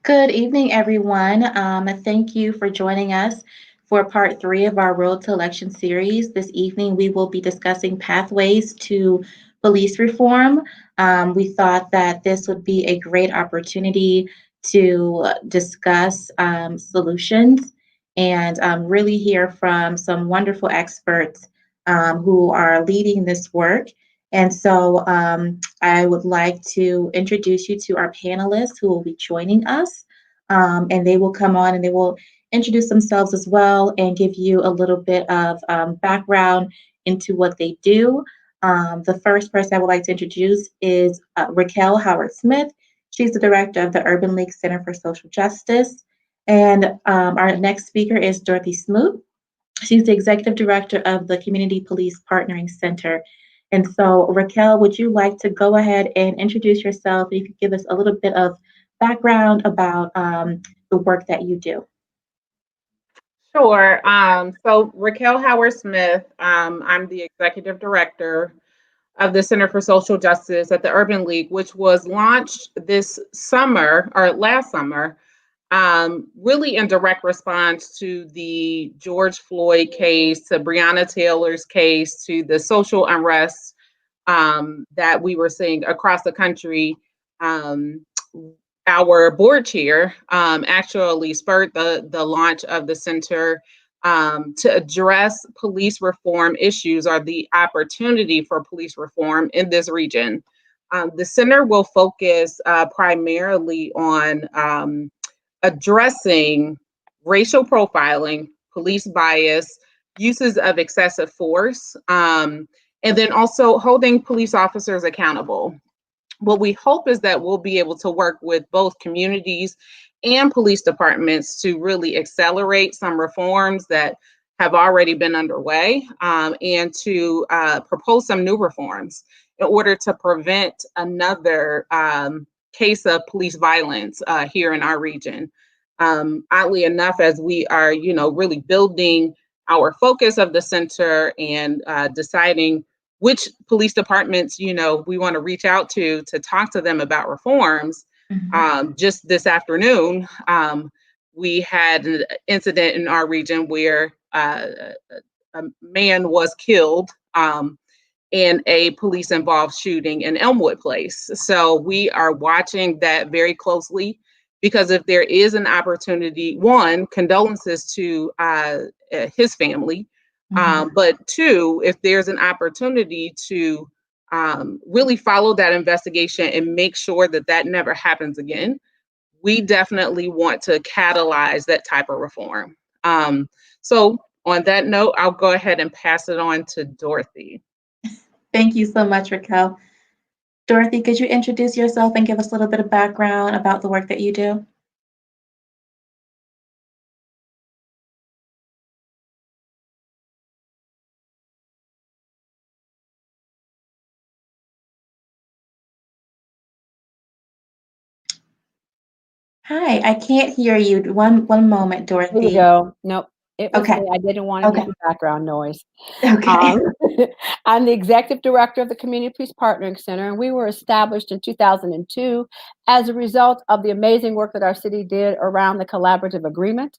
Good evening, everyone. Thank you for joining us for part three of our Road to Election series. This evening, we will be discussing pathways to police reform. We thought that this would be a great opportunity to discuss solutions and really hear from some wonderful experts who are leading this work. And so I would like to introduce you to our panelists who will be joining us. And they will come on and they will introduce themselves as well and give you a little bit of background into what they do. The first person I would like to introduce is Raquel Howard Smith. She's the director of the Urban League Center for Social Justice. And our next speaker is Dorothy Smoot. She's the executive director of the Community Police Partnering Center. And so, Raquel, would you like to go ahead and introduce yourself? If you could give us a little bit of background about the work that you do. Sure. So Raquel Howard Smith, I'm the executive director of the Center for Social Justice at the Urban League, which was launched this summer or last summer, really in direct response to the George Floyd case, to Breonna Taylor's case, to the social unrest that we were seeing across the country. Um, our board chair actually spurred the launch of the center to address police reform issues or the opportunity for police reform in this region. The center will focus primarily on addressing racial profiling, police bias, uses of excessive force, and then also holding police officers accountable. What we hope is that we'll be able to work with both communities and police departments to really accelerate some reforms that have already been underway, and to propose some new reforms in order to prevent another case of police violence here in our region. Oddly enough, as we are, really building our focus of the center and deciding which police departments, we want to reach out to talk to them about reforms. Just this afternoon, we had an incident in our region where a man was killed in a police involved shooting in Elmwood Place. So we are watching that very closely, because if there is an opportunity, one, condolences to his family, but two, if there's an opportunity to really follow that investigation and make sure that that never happens again, we definitely want to catalyze that type of reform. So on that note, I'll go ahead and pass it on to Dorothy. Thank you so much, Raquel. Dorothy, could you introduce yourself and give us a little bit of background about the work that you do? Hi, I can't hear you. One moment, There you Dorothy. go. Nope. It was Okay. me. I didn't want to Okay. get the background noise. Okay. I'm the executive director of the Community Police Partnering Center, and we were established in 2002 as a result of the amazing work that our city did around the collaborative agreement.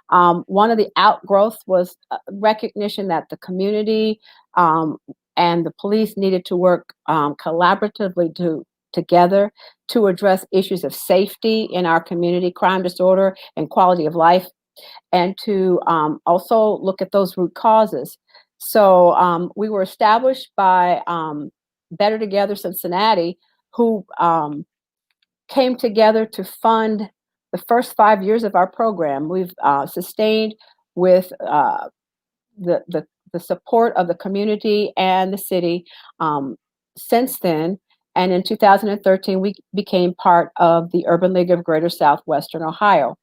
One of the outgrowths was recognition that the community and the police needed to work collaboratively together to address issues of safety in our community, crime, disorder, and quality of life, and to also look at those root causes. So we were established by Better Together Cincinnati, who came together to fund the first 5 years of our program. We've sustained with the support of the community and the city since then. And in 2013, we became part of the Urban League of Greater Southwestern Ohio.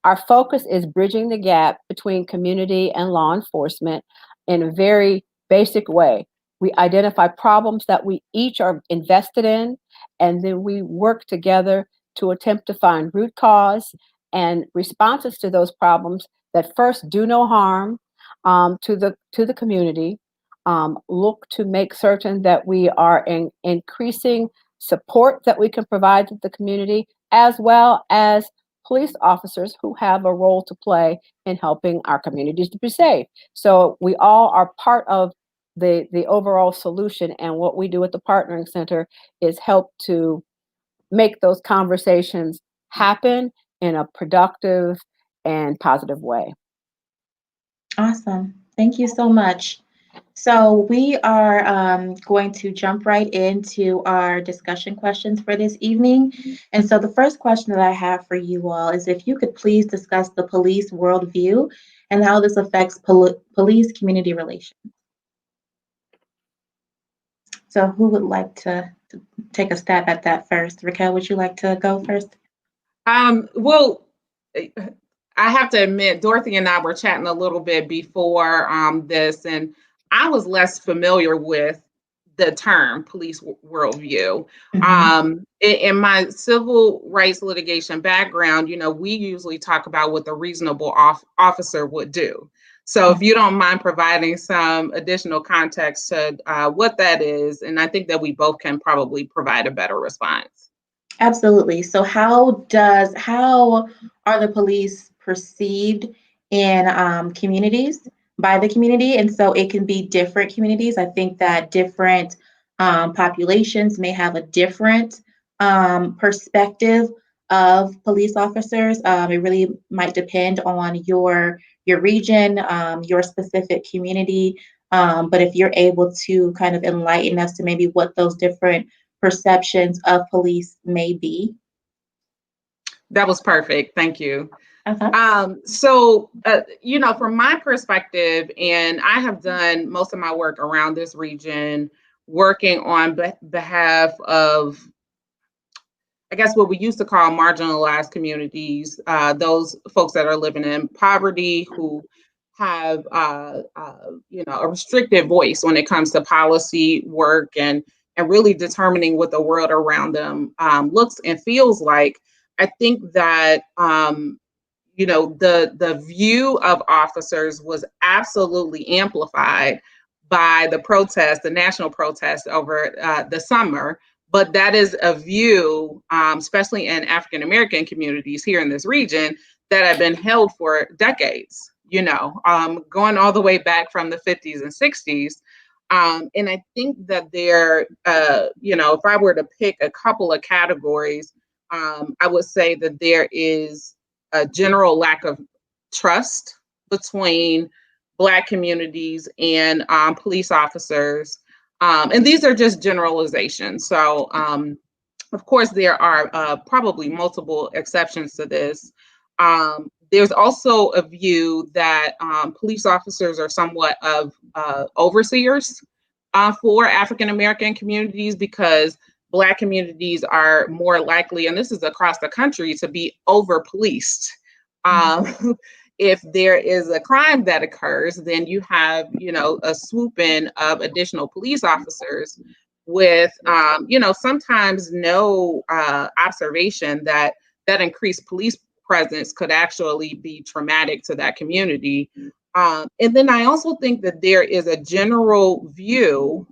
Our focus is bridging the gap between community and law enforcement in a very basic way. We identify problems that we each are invested in, and then we work together to attempt to find root cause and responses to those problems that first do no harm to the community. Look to make certain that we are increasing support that we can provide to the community, as well as police officers who have a role to play in helping our communities to be safe. So we all are part of the overall solution. And what we do at the Partnering Center is help to make those conversations happen in a productive and positive way. Awesome. Thank you so much. So we are going to jump right into our discussion questions for this evening. And so the first question that I have for you all is if you could please discuss the police worldview and how this affects police community relations. So who would like to take a stab at that first? Raquel, would you like to go first? Well, I have to admit, Dorothy and I were chatting a little bit before this, and I was less familiar with the term police worldview. In my civil rights litigation background, we usually talk about what the reasonable officer would do. So if you don't mind providing some additional context to what that is, and I think that we both can probably provide a better response. Absolutely. So how are the police perceived in communities by the community? And so it can be different communities. I think that different populations may have a different perspective of police officers. It really might depend on your region, your specific community. But if you're able to kind of enlighten us to maybe what those different perceptions of police may be. That was perfect. Thank you. Okay. So, from my perspective, and I have done most of my work around this region, working on behalf of, I guess, what we used to call marginalized communities, those folks that are living in poverty, who have, a restricted voice when it comes to policy work and really determining what the world around them looks and feels like. I think that the view of officers was absolutely amplified by the national protest over the summer. But that is a view, especially in African American communities here in this region, that have been held for decades, going all the way back from the 50s and 60s. And I think that if I were to pick a couple of categories, I would say that there is a general lack of trust between Black communities and police officers. And these are just generalizations. So, of course, there are probably multiple exceptions to this. There's also a view that police officers are somewhat of overseers for African American communities, because Black communities are more likely, and this is across the country, to be over policed. If there is a crime that occurs, then you have, a swoop in of additional police officers with, sometimes no observation that increased police presence could actually be traumatic to that community. And then I also think that there is a general view,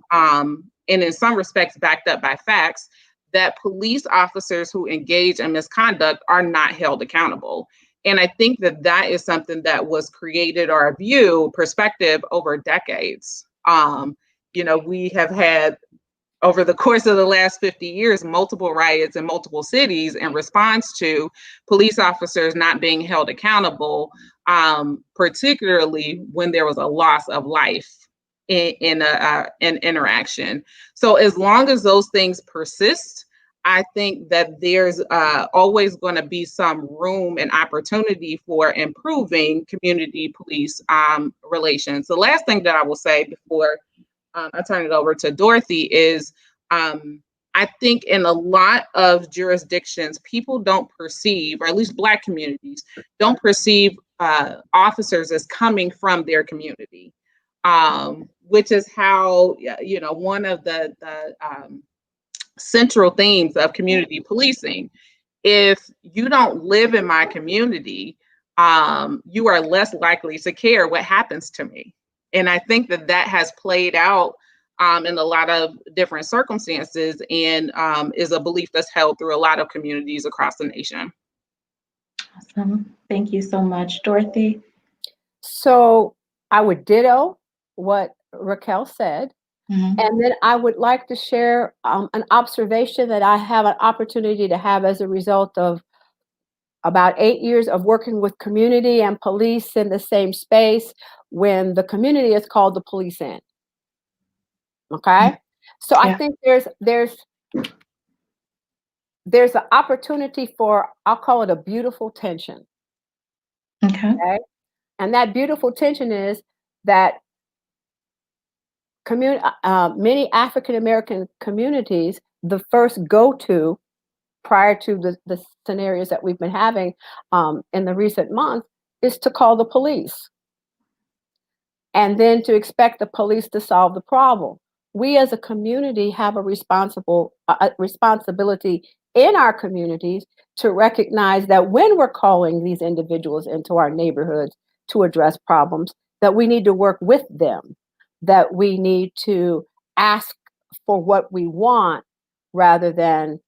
and in some respects backed up by facts, that police officers who engage in misconduct are not held accountable. And I think that is something that was created, or a perspective, over decades. We have had, over the course of the last 50 years, multiple riots in multiple cities in response to police officers not being held accountable, particularly when there was a loss of life in an interaction. So as long as those things persist, I think that there's always going to be some room and opportunity for improving community police relations. The last thing that I will say before I turn it over to Dorothy is I think in a lot of jurisdictions, people don't perceive, or at least Black communities don't perceive officers as coming from their community, which is how, one of the central themes of community policing. If you don't live in my community, you are less likely to care what happens to me. And I think that has played out in a lot of different circumstances, and is a belief that's held through a lot of communities across the nation. Awesome. Thank you so much, Dorothy. So I would ditto what Raquel said. Mhm. And then I would like to share an observation that I have an opportunity to have as a result of about 8 years of working with community and police in the same space when the community is called the police in. Mm. Okay. So I Yeah. think there's an opportunity for, I'll call it a beautiful tension. Okay. Okay. And that beautiful tension is that many African American communities, the first go to prior to the scenarios that we've been having in the recent months is to call the police and then to expect the police to solve the problem. We as a community have a responsibility in our communities to recognize that when we're calling these individuals into our neighborhoods to address problems, that we need to work with them, that we need to ask for what we want rather than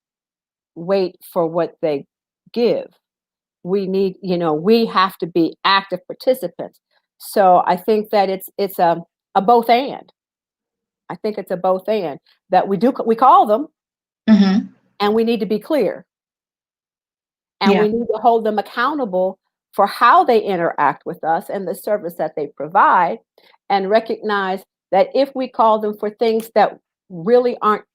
wait for what they give. We have to be active participants. So I think that it's a both and. I think it's a both and that we call them Mhm. and we need to be clear and we Yeah. need to hold them accountable for how they interact with us and the service that they provide and recognize that if we call them for things that really aren't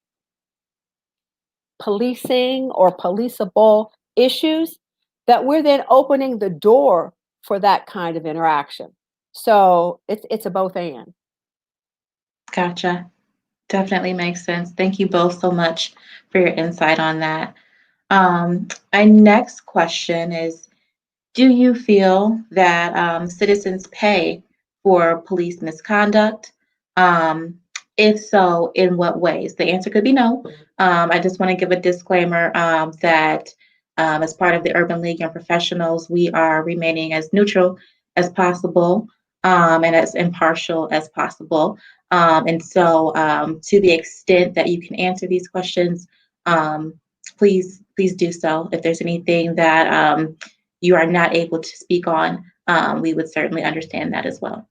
policing or policeable issues, that we're then opening the door for that kind of interaction. So it's a both and. Gotcha. Definitely makes sense. Thank you both so much for your insight on that. My next question is, do you feel that citizens pay for police misconduct? Um, if so, in what ways? The answer could be no. I just want to give a disclaimer that as part of the Urban League and professionals, we are remaining as neutral as possible and as impartial as possible. To the extent that you can answer these questions, um, please do so. If there's anything that you are not able to speak on, we would certainly understand that as well.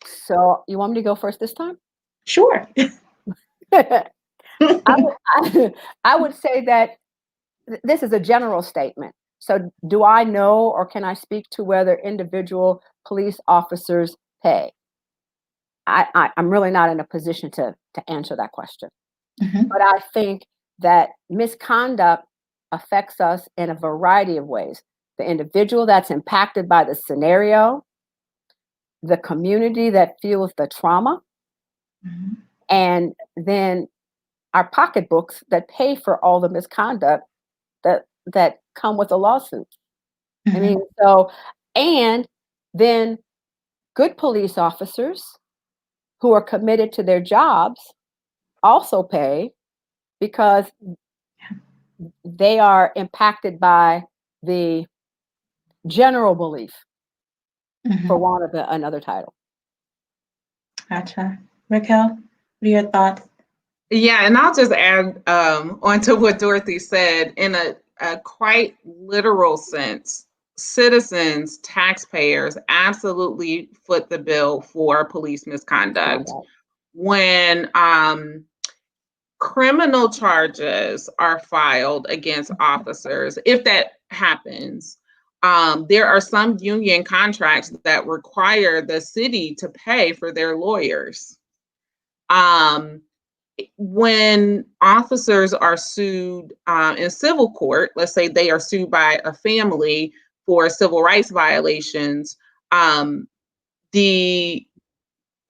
So you want me to go first this time? Sure. I I would say that this is a general statement. So do I know or can I speak to whether individual police officers pay? I'm really not in a position to answer that question. Mhm. But I think that misconduct affects us in a variety of ways. The individual that's impacted by the scenario, the community that feels the trauma, Mhm. and then our pocketbooks that pay for all the misconduct that come with a lawsuit. I mean, Mhm. so and then good police officers who are committed to their jobs also pay because they are impacted by the general belief, for Mhm. want of another title. Gotcha. Raquel, what are your thoughts? Yeah, and I'll just add onto what Dorothy said in a quite literal sense. Citizens, taxpayers absolutely foot the bill for police misconduct. Misconduct. When criminal charges are filed against officers, if that happens, there are some union contracts that require the city to pay for their lawyers. Um, when officers are sued in civil court, let's say they are sued by a family for civil rights violations, the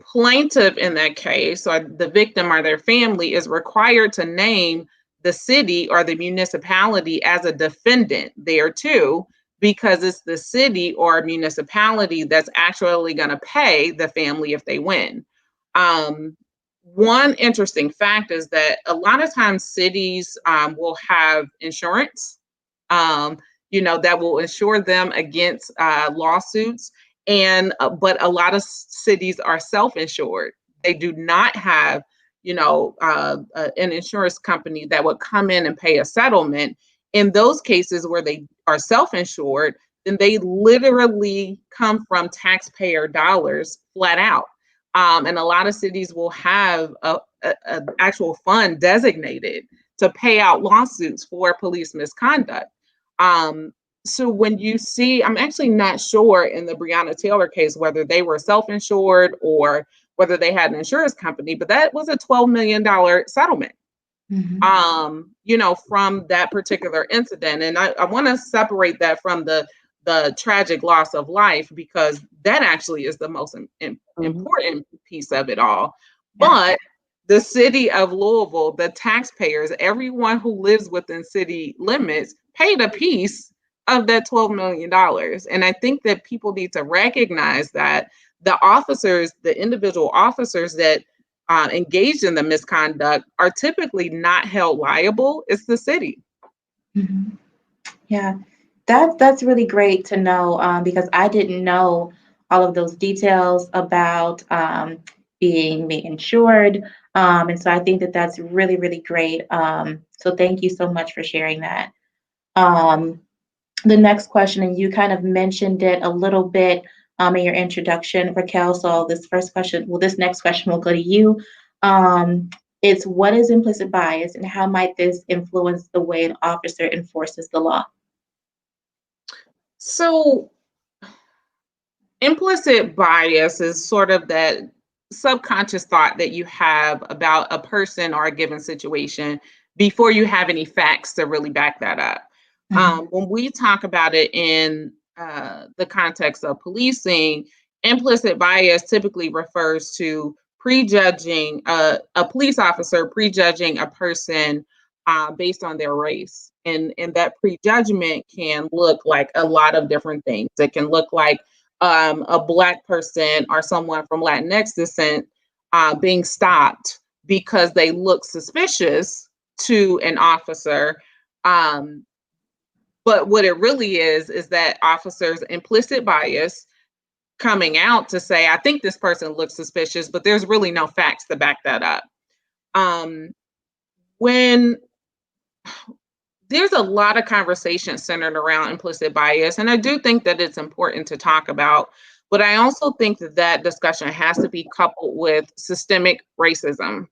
plaintiff in that case, or the victim or their family, is required to name the city or the municipality as a defendant there too, because it's the city or municipality that's actually going to pay the family if they win. Um, One interesting fact is that a lot of times cities will have insurance, um, that will insure them against lawsuits. And but a lot of cities are self-insured. They do not have, an insurance company that would come in and pay a settlement. In those cases where they are self-insured, then they literally come from taxpayer dollars flat out. And a lot of cities will have a actual fund designated to pay out lawsuits for police misconduct. Um, so when you see, I'm actually not sure in the Breonna Taylor case whether they were self-insured or whether they had an insurance company, but that was a $12 million settlement, from that particular incident. And I want to separate that from the tragic loss of life, because that actually is the most important piece of it all. Yeah. But the city of Louisville, the taxpayers, everyone who lives within city limits paid a piece of that $12 million. And I think that people need to recognize that the officers, the individual officers that engaged in the misconduct are typically not held liable. It's the city. Mhm. Yeah, that's really great to know, because I didn't know all of those details about being insured, and so I think that that's really, really great. So thank you so much for sharing that. Um, the next question, and you kind of mentioned it a little bit in your introduction, Raquel. So this next question will go to you. Um, it's what is implicit bias, and how might this influence the way an officer enforces the law? So implicit bias is sort of that subconscious thought that you have about a person or a given situation before you have any facts to really back that up. When we talk about it in the context of policing, implicit bias typically refers to prejudging a police officer prejudging a person based on their race. And that prejudgment can look like a lot of different things. It can look like a Black person or someone from Latinx descent being stopped because they look suspicious to an officer. But what it really is that officers' implicit bias coming out to say, I think this person looks suspicious, but there's really no facts to back that up. When there's a lot of conversation centered around implicit bias, and I do think that it's important to talk about, but I also think that that discussion has to be coupled with systemic racism.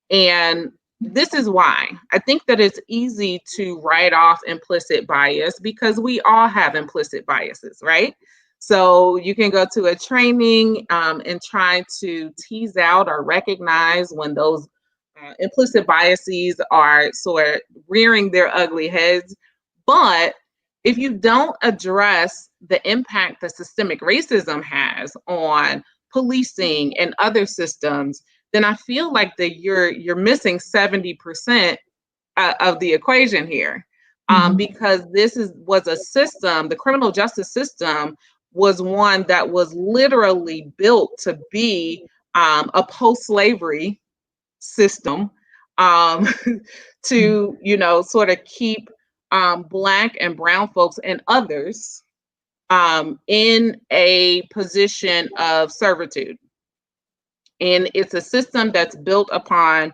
And this is why I think that it's easy to write off implicit bias, because we all have implicit biases, right? So you can go to a training and try to tease out or recognize when those implicit biases are sort of rearing their ugly heads. But if you don't address the impact that systemic racism has on policing and other systems, then I feel like that you're missing 70% of the equation here, because was a system. The criminal justice system was one that was literally built to be a post-slavery system, um, to sort of keep Black and brown folks and others in a position of servitude. And it's a system that's built upon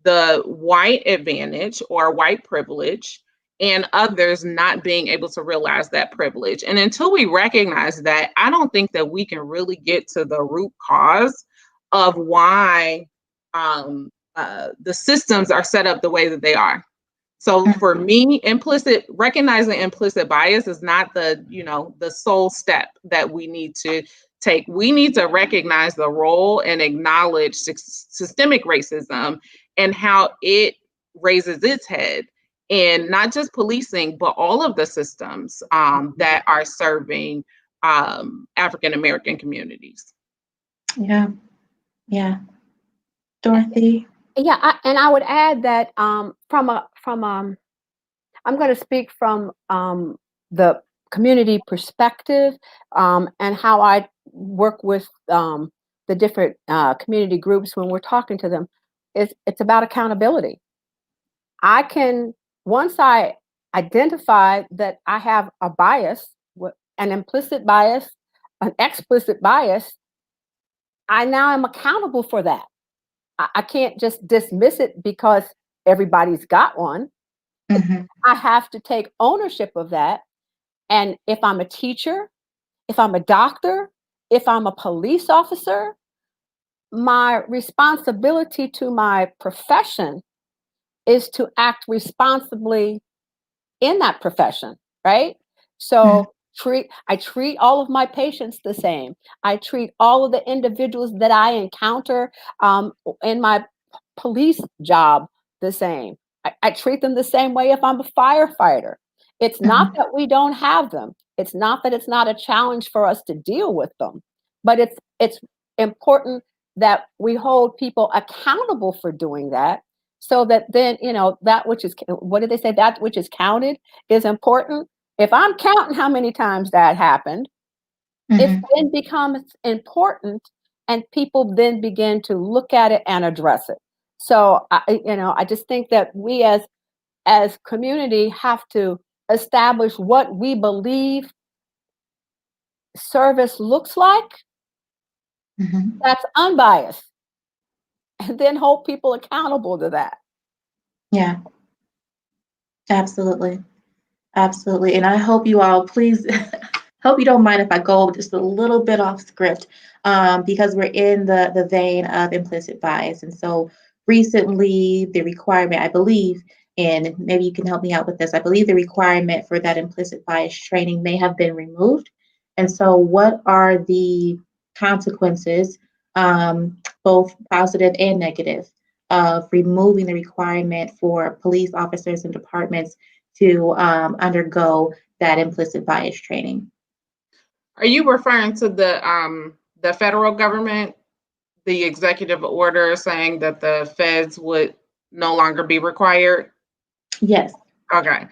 the white advantage or white privilege and others not being able to realize that privilege. And until we recognize that, I don't think that we can really get to the root cause of why the systems are set up the way that they are. So for me, recognizing implicit bias is not the sole step that we need to take. We need to recognize the role and acknowledge systemic racism and how it raises its head in not just policing, but all of the systems that are serving African American communities. Yeah, yeah. Dorothy? Yeah, and I would add that I'm going to speak from the community perspective, and how I work with the different community groups when we're talking to them. It's about accountability. Once I identify that I have a bias, an implicit bias, an explicit bias, I now am accountable for that. I can't just dismiss it because everybody's got one. Mhm. I have to take ownership of that. And if I'm a teacher, if I'm a doctor, if I'm a police officer, my responsibility to my profession is to act responsibly in that profession, right? Mhm. So I treat all of my patients the same. I treat all of the individuals that I encounter in my police job the same. I treat them the same way if I'm a firefighter. It's not Mhm. that we don't have them. It's not that it's not a challenge for us to deal with them, but it's important that we hold people accountable for doing that so that then, that which is, what did they say? That which is counted is important. If I'm counting how many times that happened, it Mhm. then becomes important and people then begin to look at it and address it. So I just think that we as community have to establish what we believe service looks like Mhm. that's unbiased, and then hold people accountable to that. Yeah, absolutely. Absolutely. And I hope you all please hope you don't mind if I go just a little bit off script, because we're in the vein of implicit bias. And so recently, the requirement, I believe, and maybe you can help me out with this, I believe the requirement for that implicit bias training may have been removed. And so, what are the consequences, both positive and negative, of removing the requirement for police officers and departments to undergo that implicit bias training? Are you referring to the federal government, the executive order saying that the feds would no longer be required? Yes. Okay.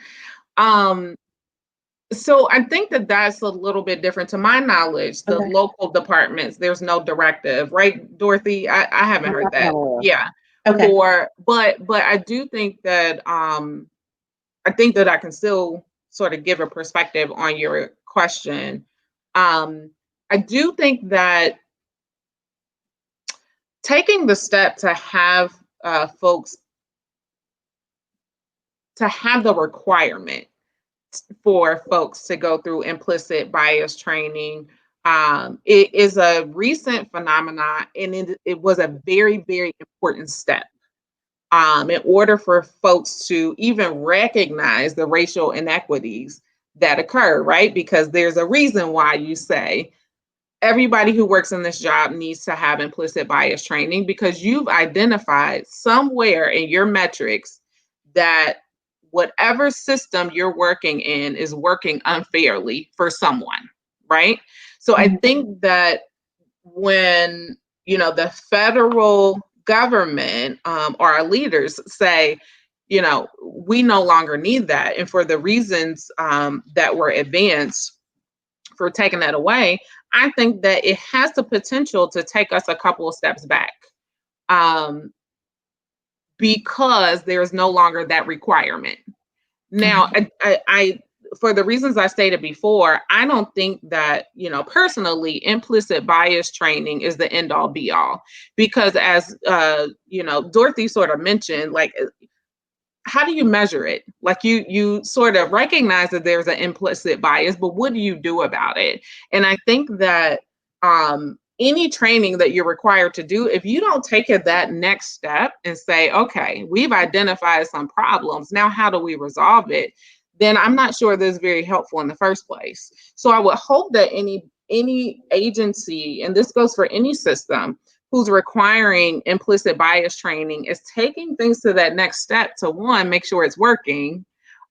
Um, so I think that that's a little bit different. To my knowledge, the Okay. local departments, there's no directive, right, Dorothy? I haven't I'm heard not that that. aware. Yeah. Okay. But I do think that I think that I can still sort of give a perspective on your question. Um, I do think that taking the step to have folks to have the requirement for folks to go through implicit bias training, it is a recent phenomenon, and it was a very, very important step in order for folks to even recognize the racial inequities that occur, right? Because there's a reason why you say everybody who works in this job needs to have implicit bias training, because you've identified somewhere in your metrics that whatever system you're working in is working unfairly for someone, right? So I Mhm. think that when the federal government or our leaders say, we no longer need that, and for the reasons that were advanced for taking that away, I think that it has the potential to take us a couple of steps back, um, because there's no longer that requirement. Now, Okay. for the reasons I stated before, I don't think that, personally, implicit bias training is the end all be all, because as, Dorothy sort of mentioned, like, how do you measure it? Like you sort of recognize that there's an implicit bias, but what do you do about it? And I think that any training that you're required to do, if you don't take it that next step and say, okay, we've identified some problems, now how do we resolve it? Then I'm not sure that's very helpful in the first place. So I would hope that any agency, and this goes for any system, who's requiring implicit bias training is taking things to that next step to, one, make sure it's working,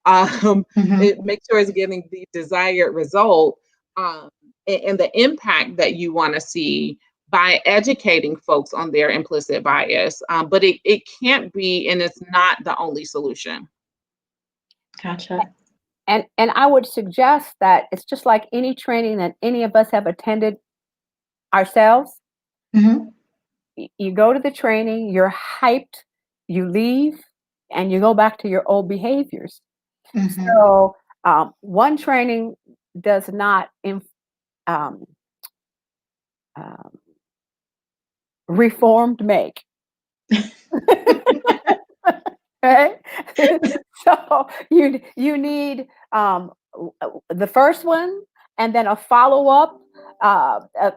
Mhm. make sure it's getting the desired result, um, and the impact that you want to see by educating folks on their implicit bias. But it can't be, and it's not the only solution. Gotcha. And I would suggest that it's just like any training that any of us have attended ourselves. Mhm. You go to the training, you're hyped, you leave, and you go back to your old behaviors. Mhm. So one training does not um, um, reformed make. Right? So you need the first one, and then a follow-up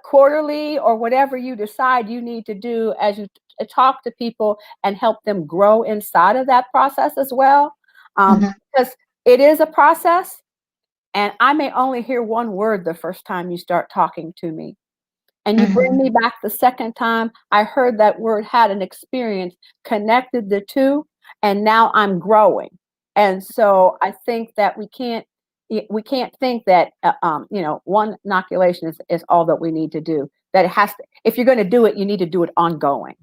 quarterly, or whatever you decide you need to do as you talk to people and help them grow inside of that process as well. Mhm. Because it is a process, and I may only hear one word the first time you start talking to me. And you bring Mhm. me back the second time, I heard that word, had an experience, connected the two, and now I'm growing. And so I think that we can't think that one inoculation is all that we need to do. That it has to, if you're going to do it, you need to do it ongoing.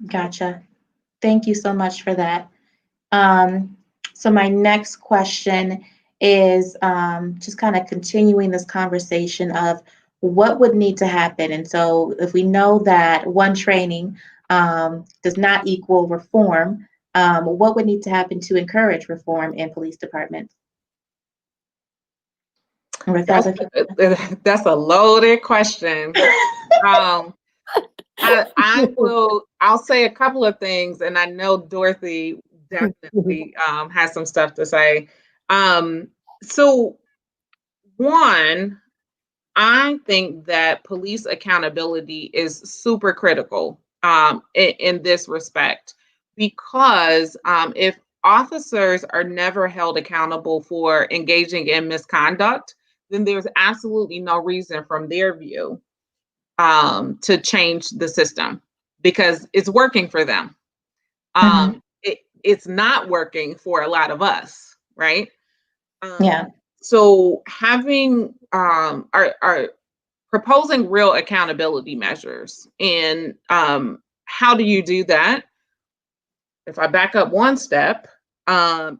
Gotcha. Thank you so much for that. Um, so my next question is just kind of continuing this conversation of what would need to happen. And so if we know that one training does not equal reform, what would need to happen to encourage reform in police departments? That's Raquel, that's a loaded question. Um, I'll say a couple of things, and I know Dorothy definitely has some stuff to say. So one, I think that police accountability is super critical in this respect, because if officers are never held accountable for engaging in misconduct, then there's absolutely no reason from their view to change the system, because it's working for them. Mhm. It's not working for a lot of us, right? Yeah. So having our proposing real accountability measures, and how do you do that? If I back up one step,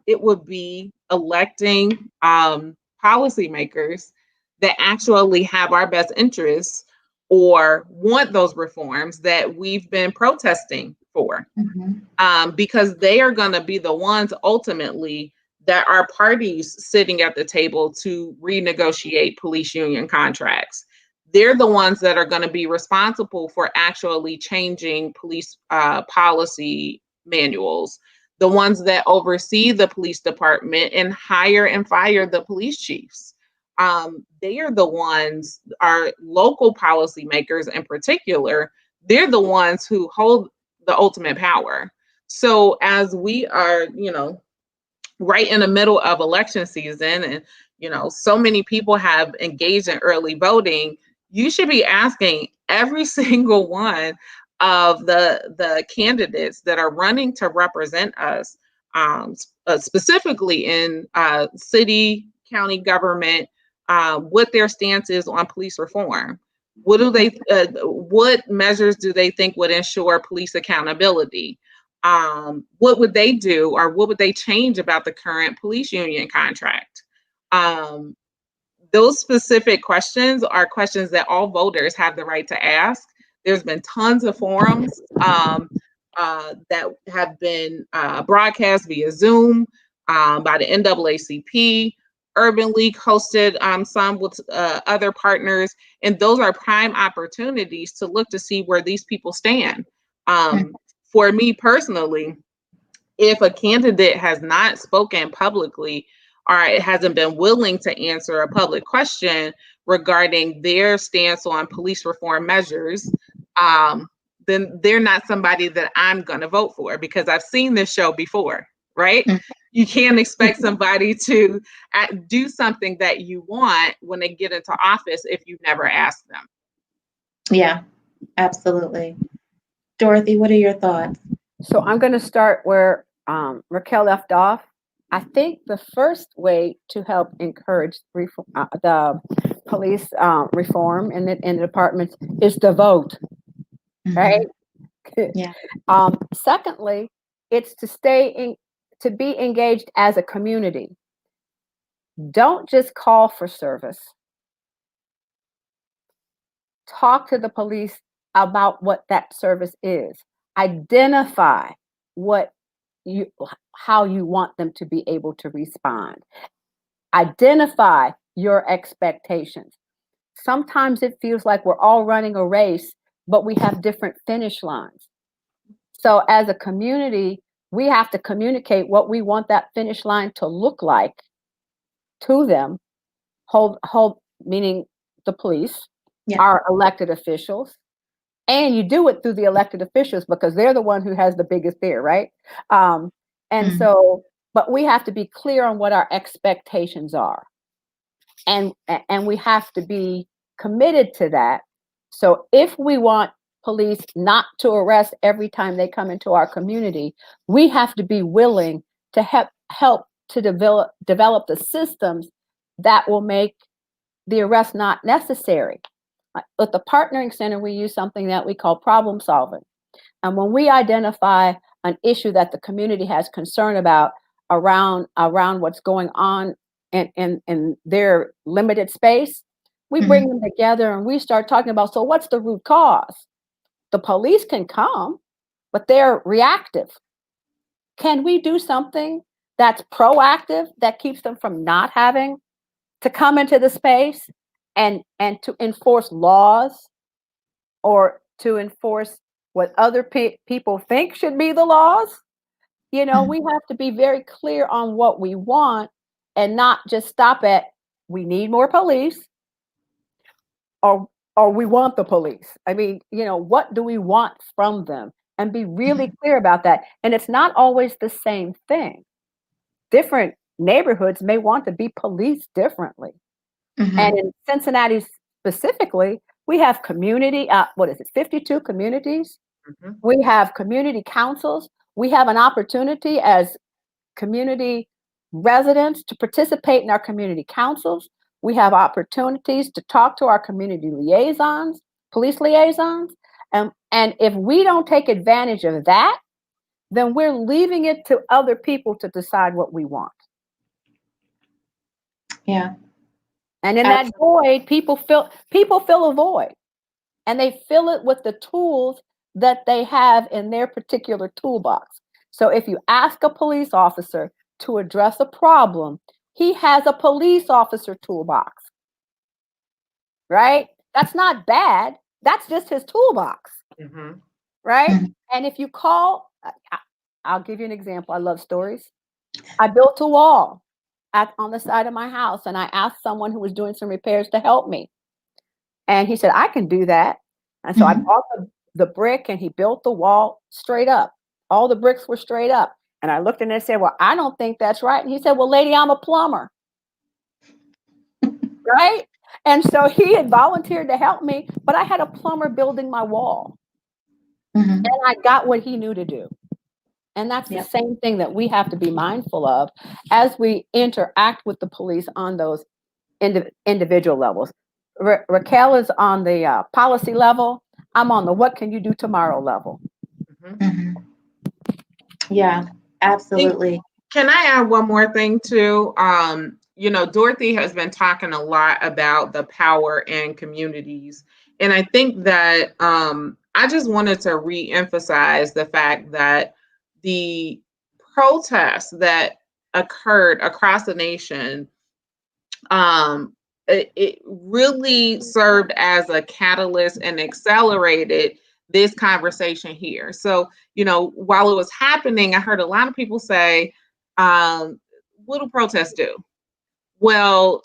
it would be electing policymakers that actually have our best interests or want those reforms that we've been protesting for, Mhm. because they are going to be the ones ultimately that are parties sitting at the table to renegotiate police union contracts. They're the ones that are going to be responsible for actually changing police policy manuals, the ones that oversee the police department and hire and fire the police chiefs. They are the ones, our local policymakers in particular, they're the ones who hold the ultimate power. So as we are, right in the middle of election season, and so many people have engaged in early voting, you should be asking every single one of the candidates that are running to represent us, specifically in city, county government, what their stance is on police reform. What measures do they think would ensure police accountability? What would they do, or what would they change about the current police union contract? Um, those specific questions are questions that all voters have the right to ask. There's been tons of forums that have been broadcast via Zoom by the NAACP. Urban League hosted some with other partners, and those are prime opportunities to look to see where these people stand. For me personally, if a candidate has not spoken publicly or it hasn't been willing to answer a public question regarding their stance on police reform measures, then they're not somebody that I'm going to vote for, because I've seen this show before, right? Mhm. You can't expect somebody to do something that you want when they get into office if you've never asked them. Yeah, absolutely. Dorothy, what are your thoughts? So I'm going to start where Raquel left off. I think the first way to help encourage the police reform in the departments is to vote, right? Mhm. Yeah. Secondly, it's to be engaged as a community. Don't just call for service. Talk to the police about what that service is. Identify what you how you want them to be able to respond. Identify your expectations. Sometimes it feels like we're all running a race, but we have different finish lines. So as a community, we have to communicate what we want that finish line to look like to them, meaning the police, Yeah. our elected officials, and you do it through the elected officials because they're the one who has the biggest ear, right? And Mhm. so, but we have to be clear on what our expectations are, and we have to be committed to that. So if we want police not to arrest every time they come into our community, we have to be willing to help to develop the systems that will make the arrest not necessary. At the Partnering Center, we use something that we call problem solving. And when we identify an issue that the community has concern about around what's going on in their limited space, we bring them together and we start talking about, so what's the root cause? The police can come, but they're reactive. Can we do something that's proactive that keeps them from not having to come into the space and to enforce laws or to enforce what other people think should be the laws? You know, we have to be very clear on what we want and not just stop at we need more police or we want the police. I mean, you know, what do we want from them? And be really clear about that. And it's not always the same thing. Different neighborhoods may want to be policed differently. And in Cincinnati specifically, we have community, 52 communities. We have community councils. We have an opportunity as community residents to participate in our community councils. We have opportunities to talk to our community liaisons, police liaisons. And if we don't take advantage of that, then we're leaving it to other people to decide what we want. Yeah. And in that void, people fill a void, and they fill it with the tools that they have in their particular toolbox. So if you ask a police officer to address a problem, he has a police officer toolbox, right? That's not bad. That's just his toolbox, right? And if you call, I'll give you an example. I love stories. I built a wall on the side of my house, and I asked someone who was doing some repairs to help me. And he said, I can do that. And so I bought the brick, and he built the wall straight up. All the bricks were straight up. And I looked at it and said, well, I don't think that's right. And he said, well, lady, I'm a plumber. Right? And so he had volunteered to help me, but I had a plumber building my wall. And I got what he knew to do. And that's the same thing that we have to be mindful of as we interact with the police on those individual levels. Raquel is on the policy level. I'm on the what can you do tomorrow level. Yeah, absolutely. Can I add one more thing too? You know, Dorothy has been talking a lot about the power in communities. And I think that I just wanted to re-emphasize the fact that the protests that occurred across the nation, it really served as a catalyst and accelerated this conversation here. So, you know, while it was happening, I heard a lot of people say, what do protests do? Well,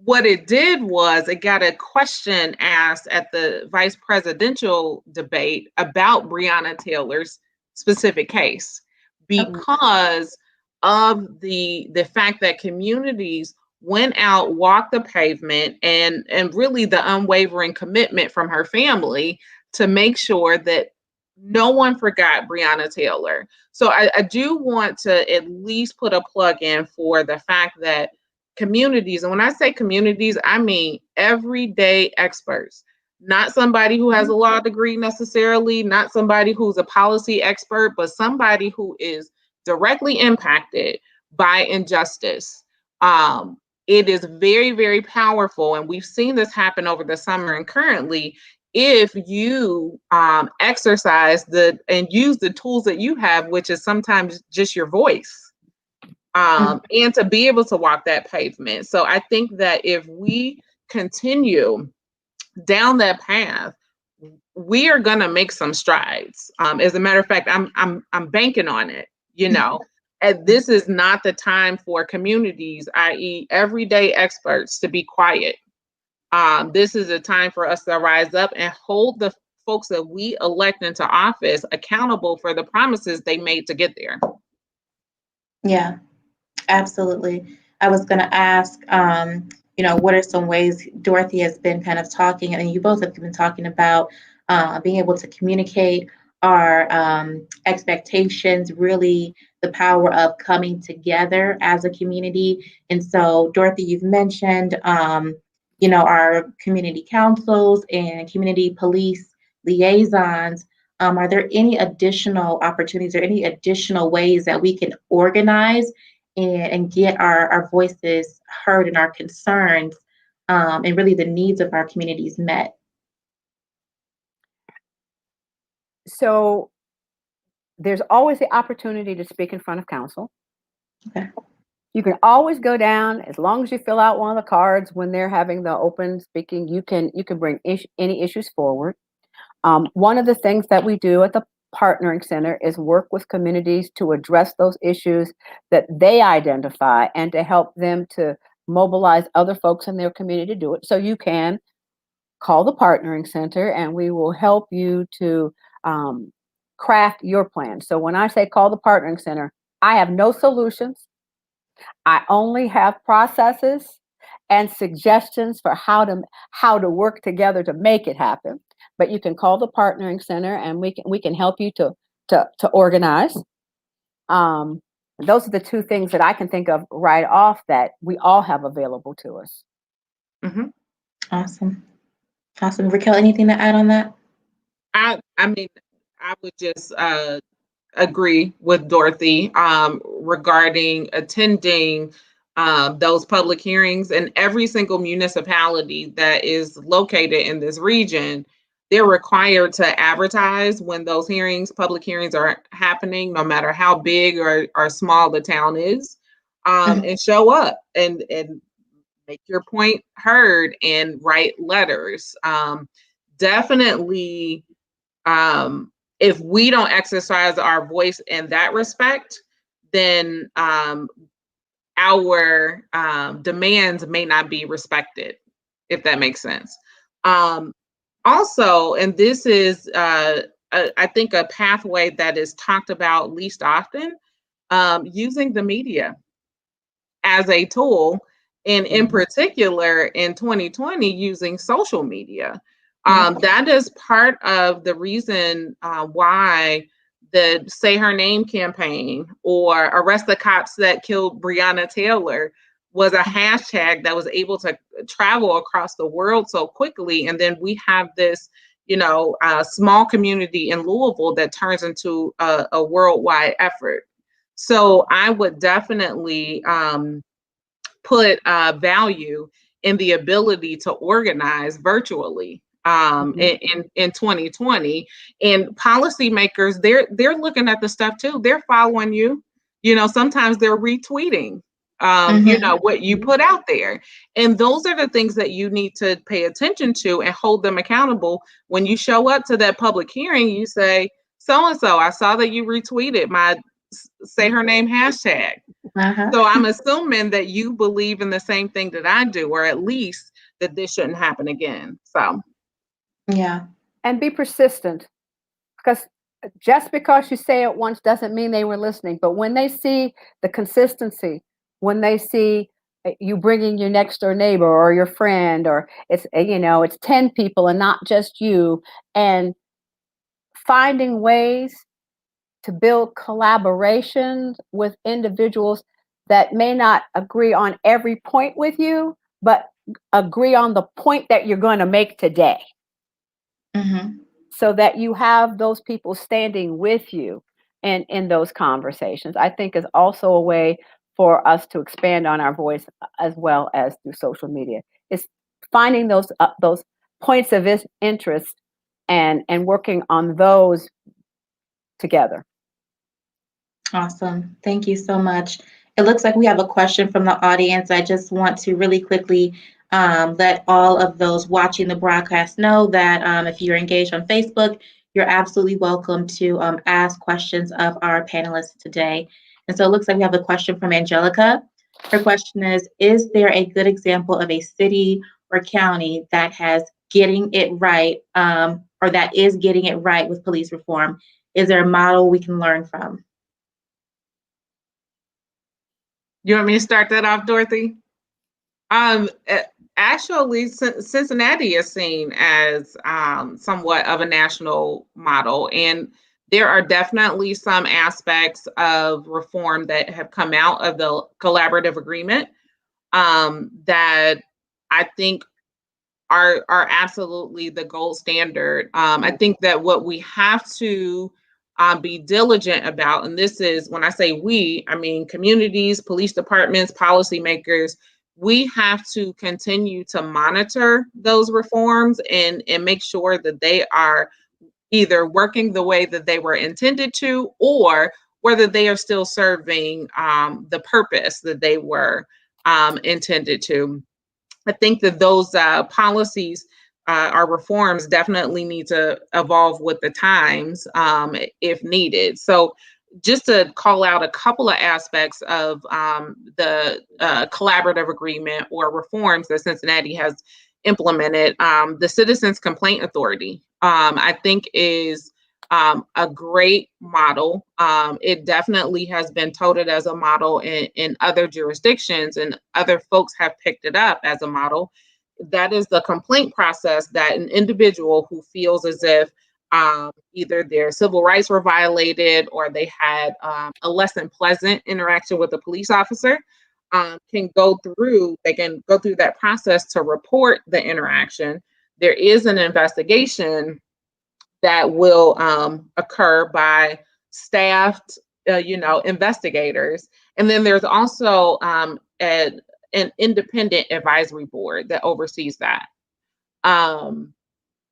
what it did was it got a question asked at the vice presidential debate about Breonna Taylor's specific case because of the fact that communities went out, walked the pavement, and really the unwavering commitment from her family to make sure that no one forgot Breonna Taylor. So I do want to at least put a plug in for the fact that communities, and when I say communities, I mean everyday experts, not somebody who has a law degree necessarily, not somebody who's a policy expert, but somebody who is directly impacted by injustice. It is very, very powerful, and we've seen this happen over the summer and currently. If you exercise and use the tools that you have, which is sometimes just your voice, and to be able to walk that pavement. So I think that if we continue down that path, we are going to make some strides. As a matter of fact, I'm banking on it, you know. And this is not the time for communities, i.e., everyday experts, to be quiet. This is a time for us to rise up and hold the folks that we elect into office accountable for the promises they made to get there. Yeah, absolutely. I was going to ask, what are some ways Dorothy has been kind of talking, and you both have been talking about being able to communicate our expectations, really the power of coming together as a community. And so, Dorothy, you've mentioned, our community councils and community police liaisons. Are there any additional opportunities or any additional ways that we can organize and get our voices heard and our concerns and really the needs of our communities met? So there's always the opportunity to speak in front of council. Okay. You can always go down as long as you fill out one of the cards when they're having the open speaking. You can bring any issues forward. One of the things that we do at the Partnering Center is work with communities to address those issues that they identify and to help them to mobilize other folks in their community to do it. So you can call the Partnering Center and we will help you to craft your plan. So when I say call the Partnering Center, I have no solutions. I only have processes and suggestions for how to work together to make it happen. But you can call the Partnering Center and we can help you to organize. Those are the two things that I can think of right off that we all have available to us. Mm-hmm. Awesome. Raquel, anything to add on that? I mean, I would just agree with Dorothy regarding attending those public hearings. And every single municipality that is located in this region, they're required to advertise when those public hearings are happening, no matter how big or small the town is, and show up and make your point heard and write letters. Definitely, if we don't exercise our voice in that respect, then our demands may not be respected, if that makes sense. Also, and this is, I think, a pathway that is talked about least often, using the media as a tool, and in particular in 2020, using social media. That is part of the reason why the Say Her Name campaign or Arrest the Cops That Killed Breonna Taylor was a hashtag that was able to travel across the world so quickly. And then we have this, small community in Louisville that turns into a worldwide effort. So I would definitely put value in the ability to organize virtually in 2020. And policymakers, they're looking at the stuff too. They're following you. Sometimes they're retweeting what you put out there. And those are the things that you need to pay attention to and hold them accountable. When you show up to that public hearing, you say, so-and-so, I saw that you retweeted my Say Her Name hashtag. So I'm assuming that you believe in the same thing that I do, or at least that this shouldn't happen again. So, yeah. And be persistent, because just because you say it once doesn't mean they were listening. But when they see the consistency, when they see you bringing your next door neighbor or your friend, or it's 10 people and not just you, and finding ways to build collaborations with individuals that may not agree on every point with you, but agree on the point that you're going to make today. So that you have those people standing with you in those conversations, I think is also a way for us to expand on our voice as well as through social media. It's finding those points of interest and working on those together. Awesome. Thank you so much. It looks like we have a question from the audience. I just want to really quickly Let all of those watching the broadcast know that if you're engaged on Facebook, you're absolutely welcome to ask questions of our panelists today. And so it looks like we have a question from Angelica. Her question is there a good example of a city or county that has getting it right or that is getting it right with police reform? Is there a model we can learn from? You want me to start that off, Dorothy? Actually, Cincinnati is seen as somewhat of a national model, and there are definitely some aspects of reform that have come out of the collaborative agreement that I think are absolutely the gold standard. I think that what we have to be diligent about, and this is when I say we, I mean communities, police departments, policymakers. We have to continue to monitor those reforms and make sure that they are either working the way that they were intended to, or whether they are still serving the purpose that they were intended to. I think that those policies or reforms definitely need to evolve with the times if needed. So, just to call out a couple of aspects of the collaborative agreement or reforms that Cincinnati has implemented, the Citizens Complaint Authority, I think, is a great model. It definitely has been touted as a model in other jurisdictions, and other folks have picked it up as a model. That is the complaint process that an individual who feels as if either their civil rights were violated or they had a less than pleasant interaction with a police officer can go through. They can go through that process to report the interaction. There is an investigation that will occur by staffed, investigators. And then there's also an independent advisory board that oversees that.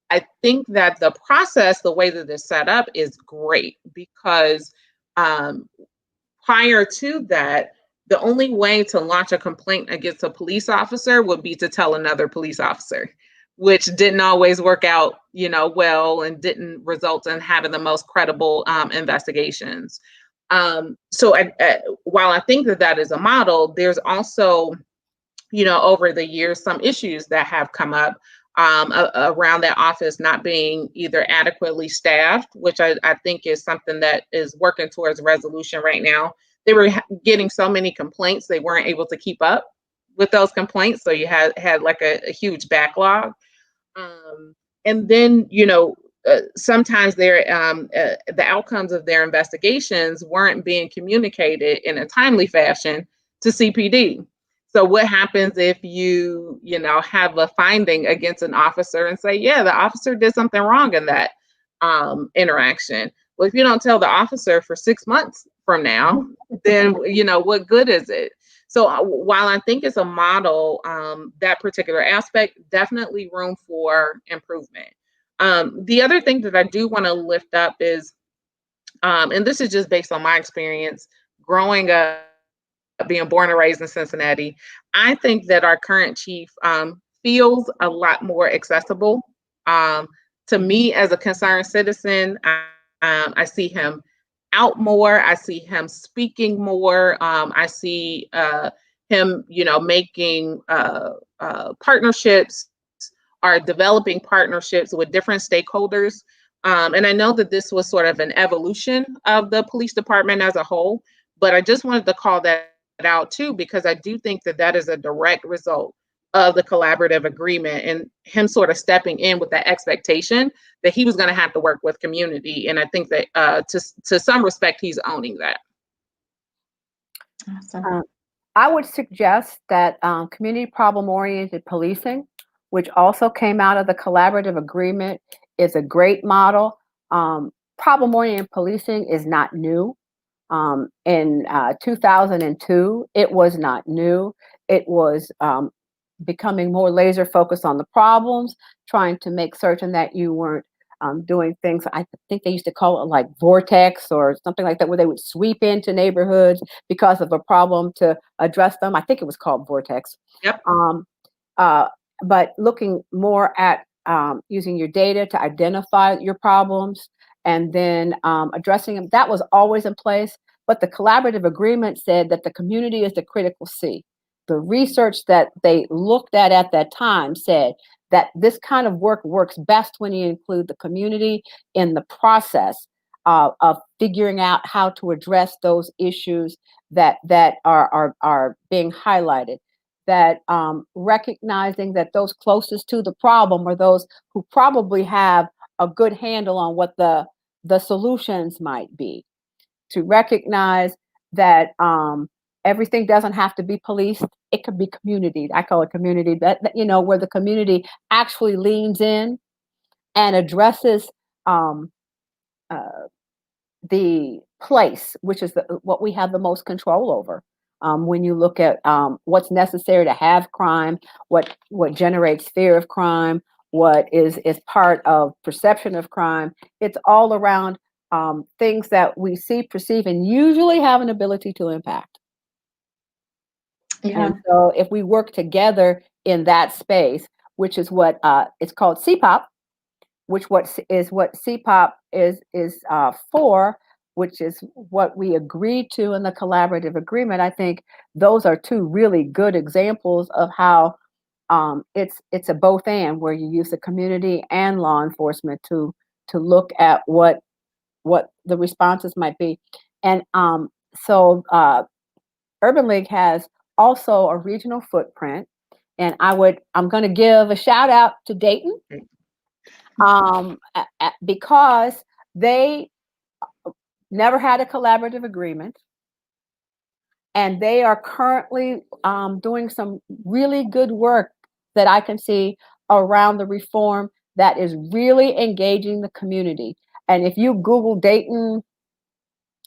I think that the process, the way that it's set up, is great because prior to that, the only way to launch a complaint against a police officer would be to tell another police officer, which didn't always work out, well, and didn't result in having the most credible investigations. So while I think that that is a model, there's also, over the years, some issues that have come up around that office not being either adequately staffed, which I think is something that is working towards resolution right now. They were getting so many complaints, they weren't able to keep up with those complaints. So you had like a huge backlog. And then, sometimes the outcomes of their investigations weren't being communicated in a timely fashion to CPD. So what happens if you have a finding against an officer and say, yeah, the officer did something wrong in that interaction? Well, if you don't tell the officer for 6 months from now, then, what good is it? So while I think it's a model, that particular aspect, definitely room for improvement. The other thing that I do want to lift up is, and this is just based on my experience growing up, being born and raised in Cincinnati, I think that our current chief feels a lot more accessible. To me, as a concerned citizen, I see him out more. I see him speaking more. I see him, making partnerships or developing partnerships with different stakeholders. And I know that this was sort of an evolution of the police department as a whole, but I just wanted to call that out too, because I do think that that is a direct result of the collaborative agreement and him sort of stepping in with that expectation that he was going to have to work with community. And I think that to some respect, he's owning that. Awesome. I would suggest that community problem-oriented policing, which also came out of the collaborative agreement, is a great model. Problem-oriented policing is not new. In 2002, it was not new. It was becoming more laser focused on the problems, trying to make certain that you weren't doing things. I think they used to call it like vortex or something like that, where they would sweep into neighborhoods because of a problem to address them. I think it was called vortex. Yep. but looking more at using your data to identify your problems and then addressing them. That was always in place, but the collaborative agreement said that the community is the critical C. The research that they looked at that time said that this kind of work works best when you include the community in the process of figuring out how to address those issues that are being highlighted. That recognizing that those closest to the problem are those who probably have a good handle on what the solutions might be. To recognize that everything doesn't have to be policed. It could be community. I call it community, but where the community actually leans in and addresses um, uh, the place, which is what we have the most control over. When you look at what's necessary to have crime, what generates fear of crime, what is part of perception of crime, it's all around things that we see, perceive, and usually have an ability to impact. Yeah. And so if we work together in that space, which is what it's called CPOP, which what CPOP is for, which is what we agreed to in the collaborative agreement. I think those are two really good examples of how it's a both and, where you use the community and law enforcement to look at what the responses might be. And so Urban League has also a regional footprint, and I'm going to give a shout out to Dayton because they never had a collaborative agreement, and they are currently doing some really good work that I can see around the reform that is really engaging the community. And if you Google Dayton,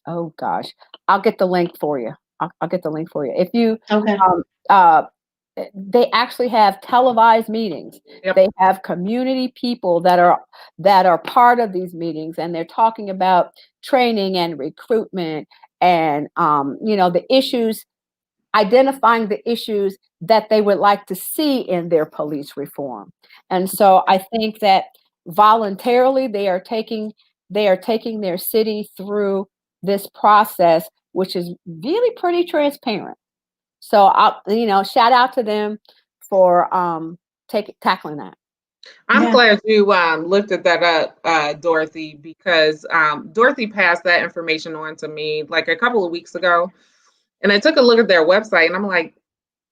oh gosh, I'll get the link for you. I'll get the link for you. If you, Okay. They actually have televised meetings. Yep. They have community people that are part of these meetings, and they're talking about training and recruitment and the issues, identifying the issues that they would like to see in their police reform. And so I think that voluntarily they are taking their city through this process, which is really pretty transparent. So shout out to them for tackling that. I'm glad you lifted that up, Dorothy, because Dorothy passed that information on to me like a couple of weeks ago. And I took a look at their website and I'm like,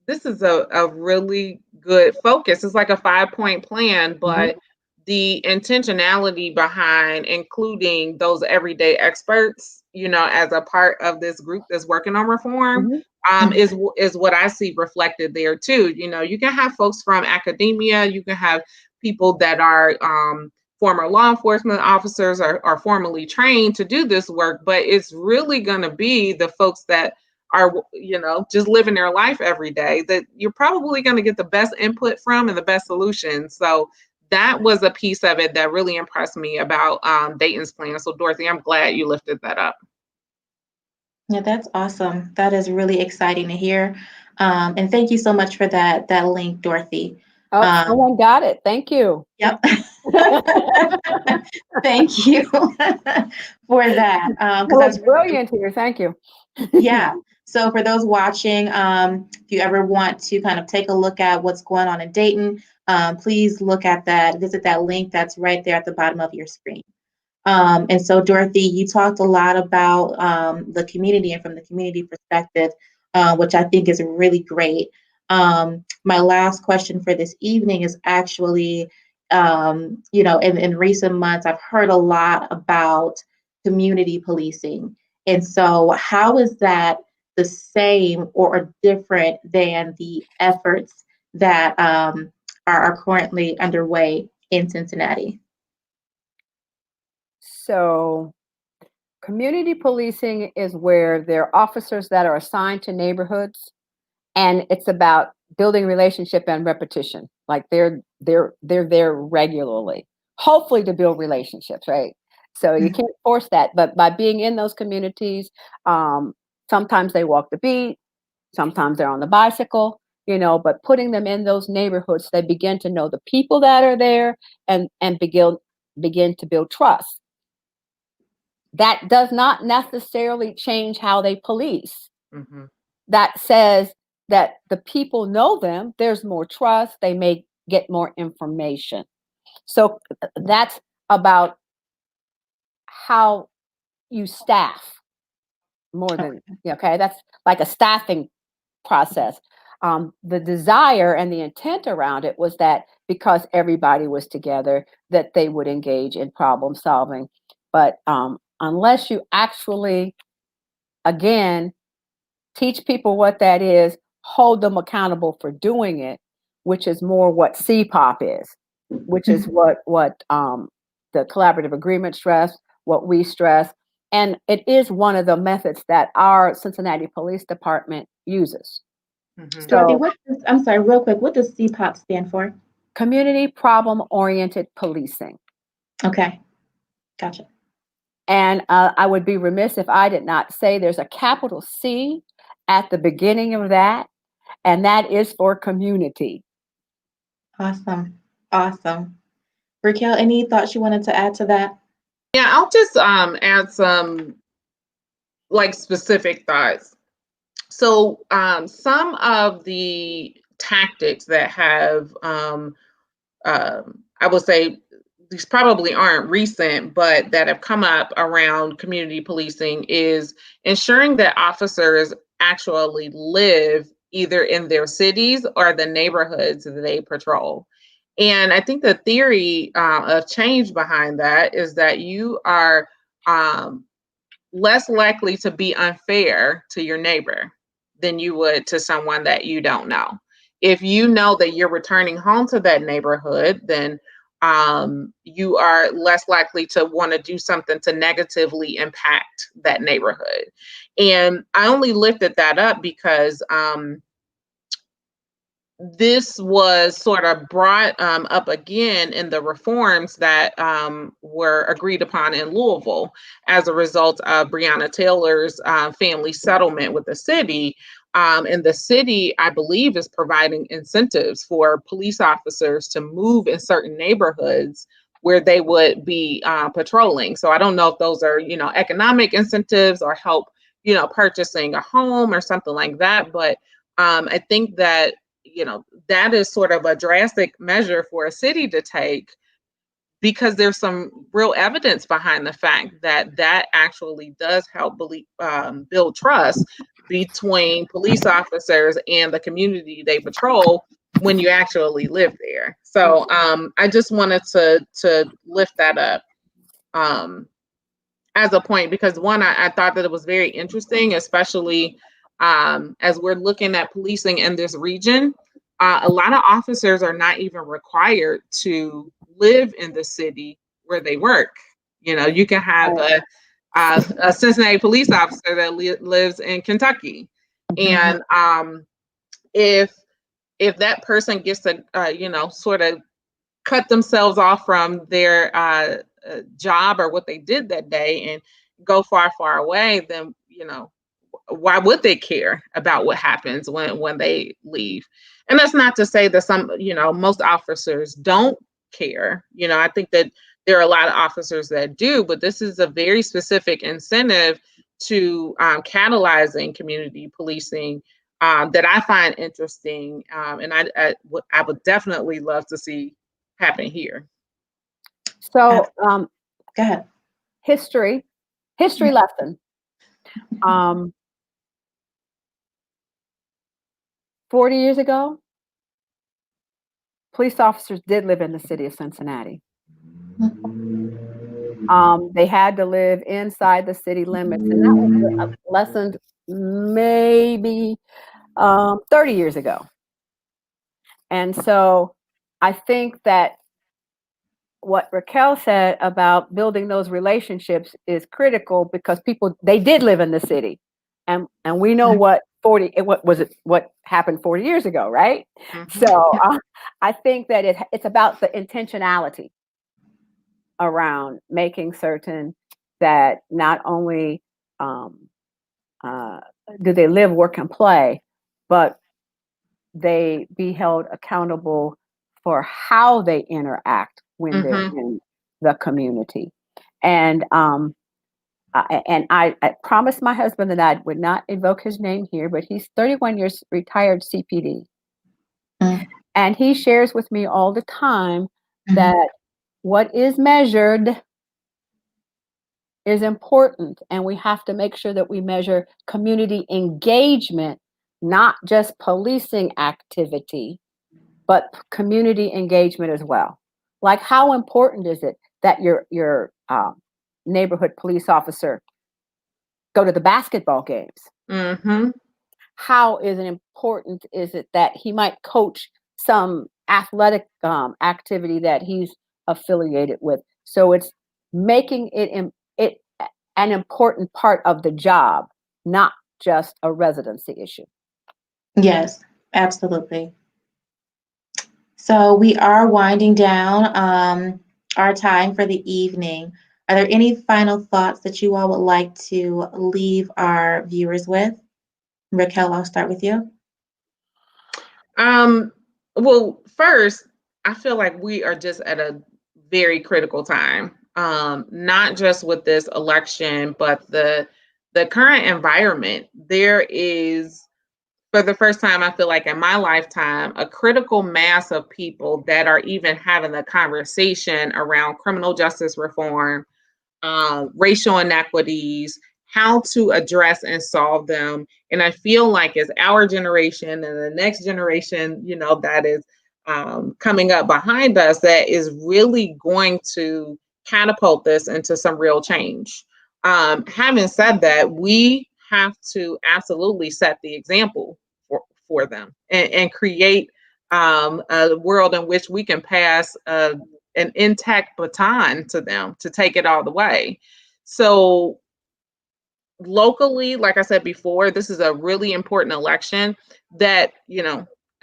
this is a really good focus. It's like a 5-point plan, but the intentionality behind including those everyday experts, as a part of this group that's working on reform, is what I see reflected there too. You can have folks from academia, you can have people that are former law enforcement officers are formally trained to do this work, but it's really going to be the folks that are just living their life every day that you're probably going to get the best input from and the best solutions. So that was a piece of it that really impressed me about Dayton's plan. So Dorothy, I'm glad you lifted that up. Yeah, that's awesome. That is really exciting to hear. And thank you so much for that link, Dorothy. Oh, someone got it. Thank you. Yep. Thank you for that. That was brilliant here. Thank you. Yeah. So for those watching, if you ever want to kind of take a look at what's going on in Dayton, please visit that link that's right there at the bottom of your screen. And so, Dorothy, you talked a lot about the community and from the community perspective, which I think is really great. My last question for this evening is actually, in recent months, I've heard a lot about community policing. And so how is that the same or different than the efforts that are currently underway in Cincinnati? So community policing is where there are officers that are assigned to neighborhoods, and it's about building relationship and repetition. Like they're there regularly, hopefully to build relationships, right? So you can't force that, but by being in those communities, sometimes they walk the beat, sometimes they're on the bicycle, but putting them in those neighborhoods, they begin to know the people that are there and begin to build trust. That does not necessarily change how they police. Mm-hmm. That says that the people know them, there's more trust, they may get more information. So that's about how you staff more than, okay, that's like a staffing process. The desire and the intent around it was that because everybody was together, that they would engage in problem solving. But unless you actually, again, teach people what that is, hold them accountable for doing it, which is more what CPOP is, which is what the collaborative agreement stress, what we stress, and it is one of the methods that our Cincinnati Police Department uses. Mm-hmm. Dorothy, So, I'm sorry, real quick, what does CPOP stand for? community problem-oriented policing. Okay, gotcha. And I would be remiss if I did not say there's a capital C at the beginning of that, and that is for community. Awesome. Awesome. Raquel, any thoughts you wanted to add to that? Yeah, I'll just add some like specific thoughts. So some of the tactics that have I would say these probably aren't recent, but that have come up around community policing is ensuring that officers actually live either in their cities or the neighborhoods that they patrol. And I think the theory of change behind that is that you are um, less likely to be unfair to your neighbor than you would to someone that you don't know. If you know that you're returning home to that neighborhood, then you are less likely to want to do something to negatively impact that neighborhood. And I only lifted that up because this was sort of brought up again in the reforms that were agreed upon in Louisville as a result of Breonna Taylor's family settlement with the city. And the city, I believe, is providing incentives for police officers to move in certain neighborhoods where they would be patrolling. So I don't know if those are, economic incentives or help, purchasing a home or something like that. But I think that that is sort of a drastic measure for a city to take because there's some real evidence behind the fact that that actually does help build trust between police officers and the community they patrol when you actually live there. So I just wanted to lift that up as a point because one, I thought that it was very interesting, especially as we're looking at policing in this region. A lot of officers are not even required to live in the city where they work. You can have a Cincinnati police officer that lives in Kentucky, and if that person gets to sort of cut themselves off from their job or what they did that day and go far away, then why would they care about what happens when they leave? And that's not to say that some most officers don't care. I think that there are a lot of officers that do, but this is a very specific incentive to catalyzing community policing that I find interesting, and I would definitely love to see happen here. So, Go ahead. history lesson. 40 years ago, police officers did live in the city of Cincinnati. They had to live inside the city limits, and that was a lesson maybe 30 years ago. And so I think that what Raquel said about building those relationships is critical because they did live in the city, and we know what happened 40 years ago, right? Mm-hmm. So I think that it's about the intentionality around making certain that not only do they live, work, and play, but they be held accountable for how they interact when they're Mm-hmm. in the community. And I promised my husband that I would not invoke his name here, but he's 31 years retired CPD. Mm-hmm. And he shares with me all the time that what is measured is important. And we have to make sure that we measure community engagement, not just policing activity, but community engagement as well. Like, how important is it that your neighborhood police officer go to the basketball games? Mm-hmm. How important is it that he might coach some athletic activity that he's affiliated with? So it's making it an important part of the job, not just a residency issue. Yes, absolutely. So we are winding down our time for the evening. Are there any final thoughts that you all would like to leave our viewers with? Raquel, I'll start with you. Well, first, I feel like we are just at a very critical time, not just with this election, but the current environment. There is, for the first time, I feel like in my lifetime, a critical mass of people that are even having a conversation around criminal justice reform, racial inequities, how to address and solve them. And I feel like as our generation and the next generation, that is coming up behind us, that is really going to catapult this into some real change. Having said that, we have to absolutely set the example for them and create a world in which we can pass an intact baton to them to take it all the way. So locally, like I said before, this is a really important election that,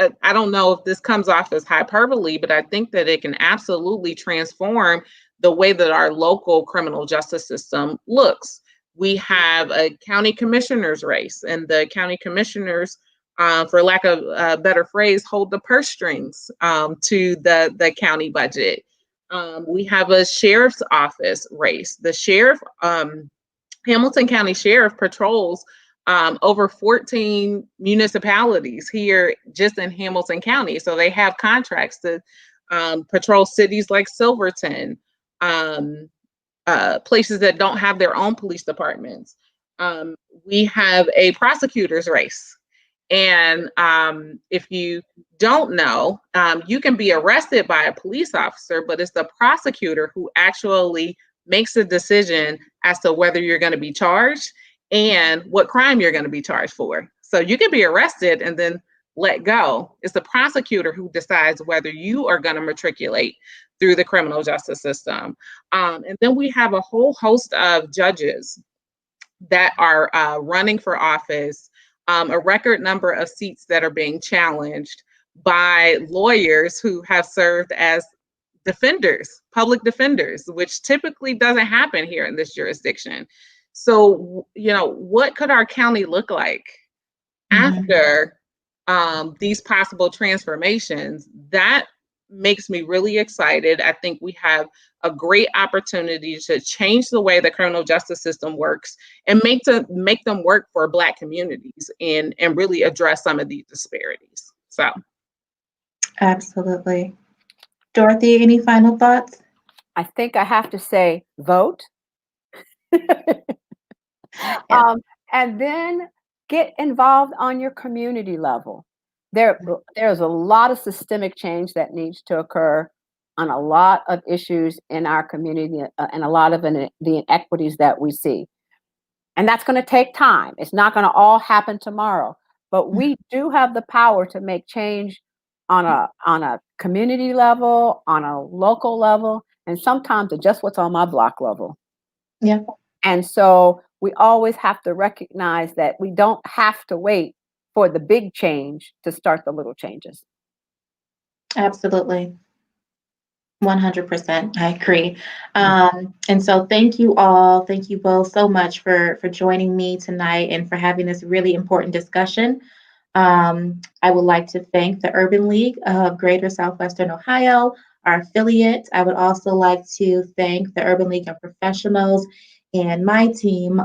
I don't know if this comes off as hyperbole, but I think that it can absolutely transform the way that our local criminal justice system looks. We have a county commissioner's race, and the county commissioners, for lack of a better phrase, hold the purse strings to the county budget. We have a sheriff's office race. The sheriff, Hamilton County Sheriff patrols over 14 municipalities here just in Hamilton County. So they have contracts to patrol cities like Silverton, places that don't have their own police departments. We have a prosecutor's race. And if you don't know, you can be arrested by a police officer, but it's the prosecutor who actually makes a decision as to whether you're going to be charged and what crime you're going to be charged for. So you can be arrested and then let go. It's the prosecutor who decides whether you are going to matriculate through the criminal justice system. And then we have a whole host of judges that are running for office, a record number of seats that are being challenged by lawyers who have served as defenders, public defenders, which typically doesn't happen here in this jurisdiction. So, what could our county look like after these possible transformations? That makes me really excited. I think we have a great opportunity to change the way the criminal justice system works and make them work for Black communities and really address some of these disparities. So, Absolutely. Dorothy, any final thoughts? I think I have to say vote. Yeah. And then get involved on your community level. There's a lot of systemic change that needs to occur on a lot of issues in our community and a lot of the inequities that we see. And that's going to take time. It's not going to all happen tomorrow, but we do have the power to make change on a community level, on a local level, and sometimes at just what's on my block level. Yeah. And so we always have to recognize that we don't have to wait for the big change to start the little changes. Absolutely. 100%. I agree. And so thank you all. Thank you both so much for joining me tonight and for having this really important discussion. I would like to thank the Urban League of Greater Southwestern Ohio, our affiliate. I would also like to thank the Urban League of Professionals and my team,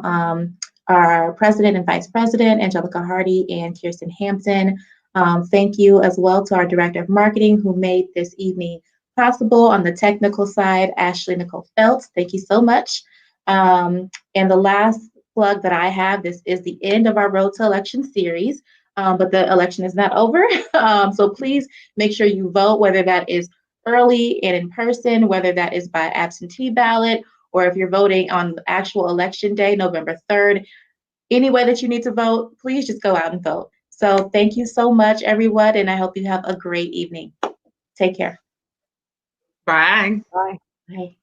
our president and vice president, Angelica Hardy and Kirsten Hampton. Thank you as well to our director of marketing who made this evening possible on the technical side, Ashley Nicole Phelps. Thank you so much. And the last plug that I have, this is the end of our Road to Election series. But the election is not over. So please make sure you vote, whether that is early and in person, whether that is by absentee ballot, or if you're voting on the actual election day, November 3rd. Any way that you need to vote, please just go out and vote. So thank you so much, everyone, and I hope you have a great evening. Take care. Bye. Bye. Bye.